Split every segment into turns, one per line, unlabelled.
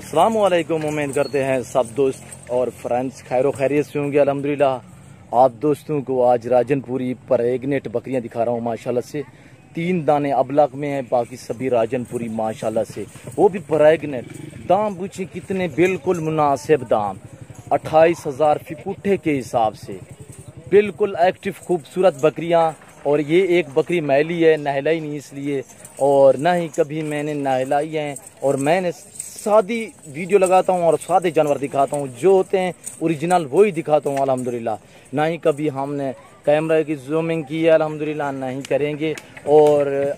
अस्सलाम वालेकुम। उम्मीद करते हैं सब दोस्त और फ्रेंड्स खैर खैरियत से होंगे अल्हम्दुलिल्लाह। आप दोस्तों को आज राजनपुरी प्रेग्नेंट बकरियां दिखा रहा हूँ माशाल्लाह से। 3 दाने अबलग में हैं, बाकी सभी राजनपुरी माशाल्लाह से, वो भी प्रेग्नेंट। दाम पूछे कितने, बिल्कुल मुनासिब दाम, 28,000 फिपुठे के हिसाब से, बिल्कुल एक्टिव खूबसूरत बकरियां। और ये एक बकरी मैली है, नहलाई नहीं इसलिए, और ना ही कभी मैंने नहलाई है। और मैंने सादी वीडियो लगाता हूँ और सादे जानवर दिखाता हूँ, जो होते हैं ओरिजिनल वही दिखाता हूँ अल्हम्दुलिल्लाह। ना ही कभी हमने कैमरा की जूमिंग की है अल्हम्दुलिल्लाह, नहीं करेंगे। और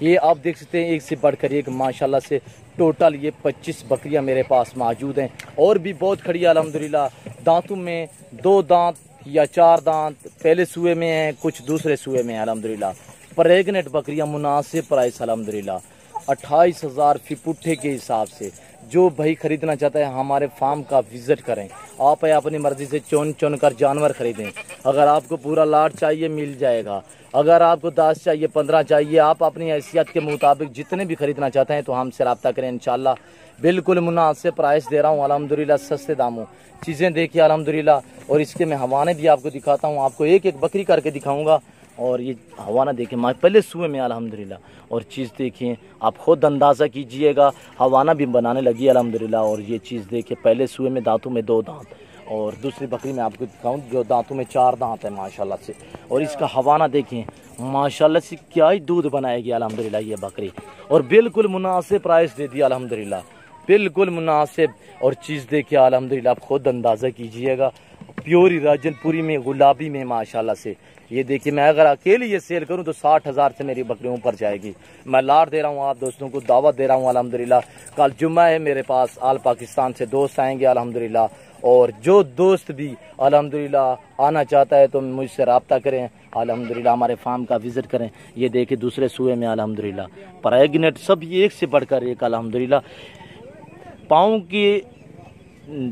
ये आप देख सकते हैं एक से बढ़कर एक माशाल्लाह से। टोटल ये 25 बकरियां मेरे पास मौजूद हैं, और भी बहुत खड़ी है अल्हम्दुलिल्लाह। दांतों में 2 दांत या 4 दांत पहले सूए में हैं, कुछ दूसरे सूए में हैं अल्हम्दुलिल्लाह। प्रेग्नेंट बकरियां मुनासिब प्राइस अल्हम्दुलिल्लाह, 28,000 फिपुठे के हिसाब से। जो भाई खरीदना चाहता है हमारे फार्म का विजिट करें। आप अपनी मर्जी से चुन चुन कर जानवर खरीदें। अगर आपको पूरा लाट चाहिए मिल जाएगा, अगर आपको 10 चाहिए, 15 चाहिए, आप अपनी हैसियत के मुताबिक जितने भी खरीदना चाहते हैं तो हमसे रब्ता करें इंशाल्लाह। बिल्कुल मुनासिब प्राइस दे रहा हूँ अल्हम्दुलिल्लाह, सस्ते दामों। चीज़ें देखिए अल्हम्दुलिल्लाह। और इसके मैं हवाने भी आपको दिखाता हूँ, आपको एक एक बकरी करके दिखाऊंगा। और ये हवाना देखें पहले सुबह में अल्हम्दुलिल्लाह। और चीज़ देखिए, आप खुद अंदाज़ा कीजिएगा, हवाना भी बनाने लगी अल्हम्दुलिल्लाह। और ये चीज़ देखिए, पहले सुबह में दांतों में 2 दांत, और दूसरी बकरी में आपको दिखाऊँ जो दांतों में 4 दांत है माशाल्लाह से। और इसका हवाना देखें माशाल्लाह से, क्या ही दूध बनाएगी अल्हम्दुलिल्लाह ये बकरी। और बिल्कुल मुनासिब प्राइस दे दिया अल्हम्दुलिल्लाह, बिल्कुल मुनासिब। और चीज़ देखिए अल्हम्दुलिल्लाह, आप खुद अंदाज़ा कीजिएगा, प्योरी राजनपुरी में, गुलाबी में माशाल्लाह से। ये देखिए, मैं अगर अकेले ये सेल करूं तो 60,000 से मेरी बकरी ऊपर जाएगी। मैं लाट दे रहा हूं, आप दोस्तों को दावत दे रहा हूं अल्हम्दुलिल्लाह। कल जुम्मा है, मेरे पास आल पाकिस्तान से दोस्त आएंगे अल्हम्दुलिल्लाह। और जो दोस्त भी अल्हम्दुलिल्लाह आना चाहता है तो मुझसे रब्ता करें अल्हम्दुलिल्लाह, हमारे फार्म का विजिट करें। ये देखिए दूसरे सूए में अल्हम्दुलिल्लाह प्रेग्नेंट, सब ये एक से बढ़कर एक अल्हम्दुलिल्लाह।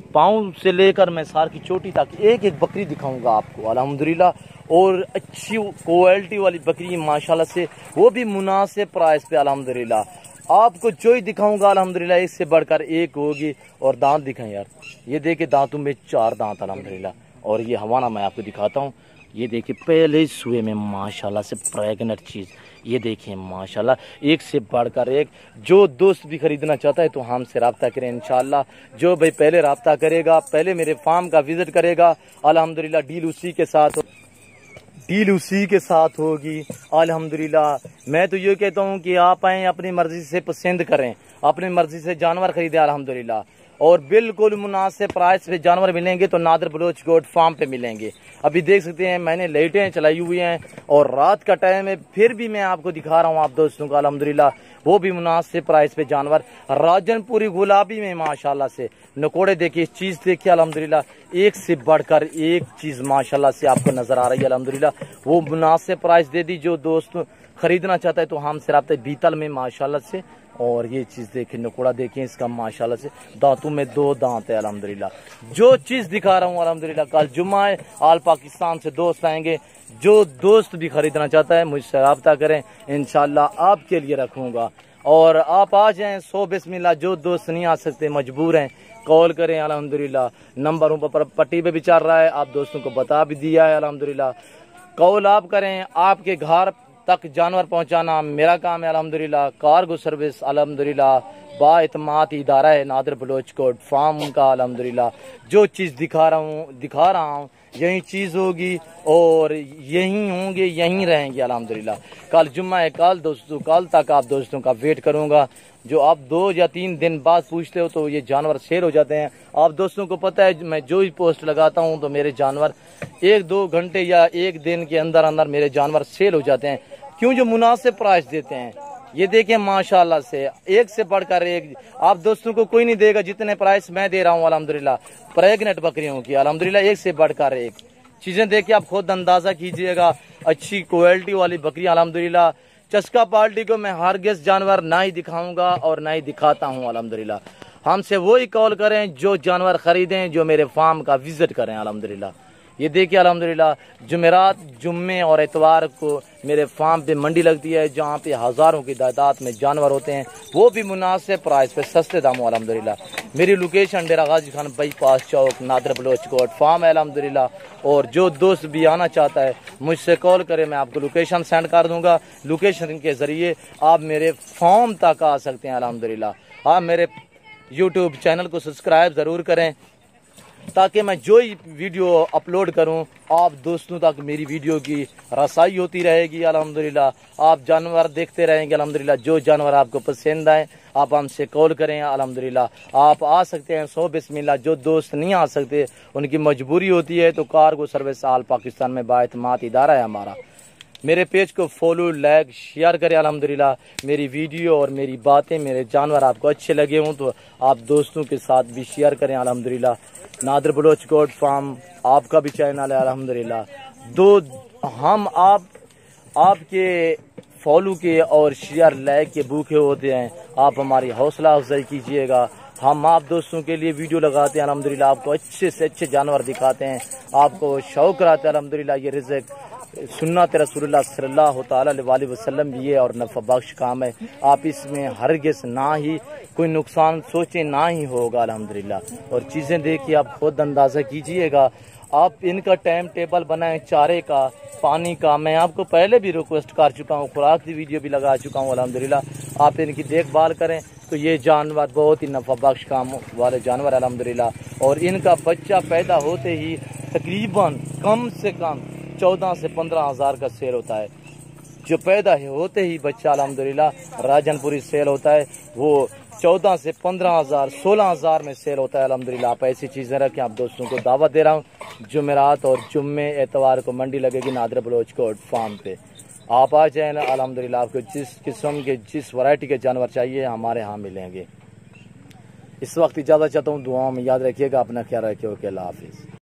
पाँव से लेकर मैं सार की चोटी तक एक एक बकरी दिखाऊंगा आपको अल्हम्दुलिल्लाह। और अच्छी क्वालिटी वाली बकरी माशाल्लाह से, वो भी मुनासिब प्राइस पे अल्हम्दुलिल्लाह। आपको जो ही दिखाऊंगा अल्हम्दुलिल्लाह, एक से बढ़कर एक होगी। और दांत दिखाएं यार, ये देखिए दांतों में 4 दांत अल्हम्दुलिल्लाह। और ये हवाना मैं आपको दिखाता हूँ, ये देखिए पहले सुए में माशाल्लाह से प्रेग्नेंट चीज़। ये देखिए माशाल्लाह, एक से बढ़कर एक। जो दोस्त भी खरीदना चाहता है तो हमसे रब्ता करें इंशाल्लाह। जो भाई पहले रब्ता करेगा, पहले मेरे फार्म का विजिट करेगा अल्हम्दुलिल्लाह, डील उसी के साथ होगी अल्हम्दुलिल्लाह। मैं तो ये कहता हूँ कि आप आएँ, अपनी मर्जी से पसंद करें, अपनी मर्जी से जानवर खरीदें अल्हम्दुलिल्लाह। और बिल्कुल मुनासिब प्राइस पे जानवर मिलेंगे तो नादर बलोच गोट फार्म पे मिलेंगे। अभी देख सकते हैं मैंने लाइटें चलाई हुई हैं और रात का टाइम है, फिर भी मैं आपको दिखा रहा हूँ आप दोस्तों को अल्हम्दुलिल्लाह, वो भी मुनासिब प्राइस पे जानवर। राजनपुरी गुलाबी में माशाल्लाह से नकोड़े देखिए, चीज़ देखिए अल्हम्दुलिल्लाह, एक से बढ़कर एक चीज़ माशाल्लाह से आपको नजर आ रही है अल्हम्दुलिल्लाह। वो मुनासिब प्राइस दे दी। जो दोस्त खरीदना चाहता है तो हमसे रब्ता बीतल में माशाल्लाह से। और ये चीज़ देखें, नकोड़ा देखें इसका माशाल्लाह से, दांतों में 2 दांत है अल्हम्दुलिल्लाह। जो चीज़ दिखा रहा हूँ अल्हम्दुलिल्लाह, कल जुम्मा है, आल पाकिस्तान से दोस्त आएंगे। जो दोस्त भी खरीदना चाहता है मुझसे रब्ता करें, इंशाल्लाह आपके लिए रखूँगा। और आप आ जाएँ 100 बिस्मिल्लाह। जो दोस्त नहीं आ सकते, मजबूर हैं, कॉल करें अल्हम्दुलिल्लाह। नंबर ऊपर पट्टी पे भी चल रहा है, आप दोस्तों को बता भी दिया है अल्हम्दुलिल्लाह। कॉल आप करें, आपके घर तक जानवर पहुंचाना मेरा काम है अल्हम्दुलिल्लाह। कार्गो सर्विस अल्हम्दुलिल्लाह बाएतमाद इदारा है नादर बलोच कोट फार्म का अल्हम्दुलिल्लाह। जो चीज़ दिखा रहा हूँ यही चीज़ होगी और यहीं होंगे, यहीं रहेंगे अल्हम्दुलिल्लाह। कल जुम्मा है, कल दोस्तों, कल तक आप दोस्तों का वेट करूँगा। जो आप 2 या 3 दिन बाद पूछते हो तो ये जानवर सेल हो जाते हैं। आप दोस्तों को पता है, मैं जो ही पोस्ट लगाता हूँ तो मेरे जानवर 1-2 घंटे या 1 दिन के अंदर अंदर मेरे जानवर सेल हो जाते हैं। क्यों? जो मुनासिब प्राइस देते हैं। ये देखें माशाल्लाह से, एक से बढ़कर एक। आप दोस्तों को कोई नहीं देगा जितने प्राइस मैं दे रहा हूँ अल्हम्दुलिल्लाह प्रेग्नेंट बकरियों की अल्हम्दुलिल्लाह, एक से बढ़कर एक। चीज़ें देखिए, आप खुद अंदाज़ा कीजिएगा, अच्छी क्वालिटी वाली बकरियाँ अल्हम्दुलिल्लाह। चस्का पार्टी को मैं हरगिज़ जानवर ना ही दिखाऊंगा और ना ही दिखाता हूँ अल्हम्दुलिल्लाह। हमसे वही कॉल करें जो जानवर खरीदें, जो मेरे फार्म का विजिट करें अल्हम्दुलिल्लाह। ये देखिए अल्हम्दुलिल्लाह जुमेरात, जुम्मे और इतवार को मेरे फार्म पे मंडी लगती है, जहाँ पे हज़ारों की तादाद में जानवर होते हैं, वो भी मुनासिब प्राइस पे, सस्ते दामों अल्हम्दुलिल्लाह। मेरी लोकेशन डेरा गाजी खान बाईपास चौक, नादर बलोच कोट फार्म है अल्हम्दुलिल्लाह। और जो दोस्त भी आना चाहता है मुझसे कॉल करे, मैं आपको लोकेशन सेंड कर दूंगा। लोकेशन के ज़रिए आप मेरे फार्म तक आ सकते हैं अल्हम्दुलिल्लाह। आप मेरे यूट्यूब चैनल को सब्सक्राइब ज़रूर करें, ताकि मैं जो ही वीडियो अपलोड करूं आप दोस्तों तक मेरी वीडियो की रसाई होती रहेगी अल्हम्दुलिल्लाह। आप जानवर देखते रहेंगे अल्हम्दुलिल्लाह। जो जानवर आपको पसंद आए आप हमसे कॉल करें अल्हम्दुलिल्लाह। आप आ सकते हैं 100 बिस्मिल्लाह। जो दोस्त नहीं आ सकते उनकी मजबूरी होती है, तो कार्गो सर्विस आल पाकिस्तान में बाएतमाद इदारा है हमारा। मेरे पेज को फॉलो, लाइक, शेयर करें अल्हम्दुलिल्लाह। मेरी वीडियो और मेरी बातें, मेरे जानवर आपको अच्छे लगे हों तो आप दोस्तों के साथ भी शेयर करें अल्हम्दुलिल्लाह। नादर बलोच कोट फार्म आपका भी चैनल है अल्हम्दुलिल्लाह। हम आपके फॉलो के और शेयर लाइक के भूखे होते हैं। आप हमारी हौसला अफजाई कीजिएगा। हम आप दोस्तों के लिए वीडियो लगाते हैं अल्हम्दुलिल्लाह, आपको अच्छे से अच्छे जानवर दिखाते हैं, आपको शौक रहता है अल्हम्दुलिल्लाह। ये रिज़्क़ सुन्नत रसूलुल्लाह सल्लल्लाहु अलैहि वसल्लम भी है और नफ़ा बख्श काम है। आप इसमें हरगिज़ ना ही कोई नुकसान सोचें, ना ही होगा अल्हम्दुलिल्लाह। और चीज़ें देखिए आप खुद अंदाज़ा कीजिएगा। आप इनका टाइम टेबल बनाएं, चारे का, पानी का। मैं आपको पहले भी रिक्वेस्ट कर चुका हूँ, खुराक की वीडियो भी लगा चुका हूँ अल्हम्दुलिल्लाह। आप इनकी देखभाल करें तो ये जानवर बहुत ही नफ़ा बख्श काम वाले जानवर अल्हम्दुलिल्लाह। और इनका बच्चा पैदा होते ही तकरीबन कम से कम 14 से 15 हज़ार का सेल होता है। जो पैदा होते ही बच्चा अल्हम्दुलिल्लाह राजनपुरी सेल होता है, वो 14 से 15 हज़ार, 16 हज़ार में सेल होता है अल्हम्दुलिल्लाह। आप ऐसी चीज़ें रखें। आप दोस्तों को दावत दे रहा हूँ, जुमेरात और जुम्मे इतवार को मंडी लगेगी नादर बलोच कोट फार्म पे। आप आ जाए अल्हम्दुलिल्लाह। आपको जिस किस्म के, जिस वैरायटी के जानवर चाहिए हमारे यहाँ मिलेंगे। इस वक्त इजाज़त चाहता हूँ, दुआओं में याद रखिएगा, अपना ख्याल रखिए। ओके, अल्लाह हाफिज़।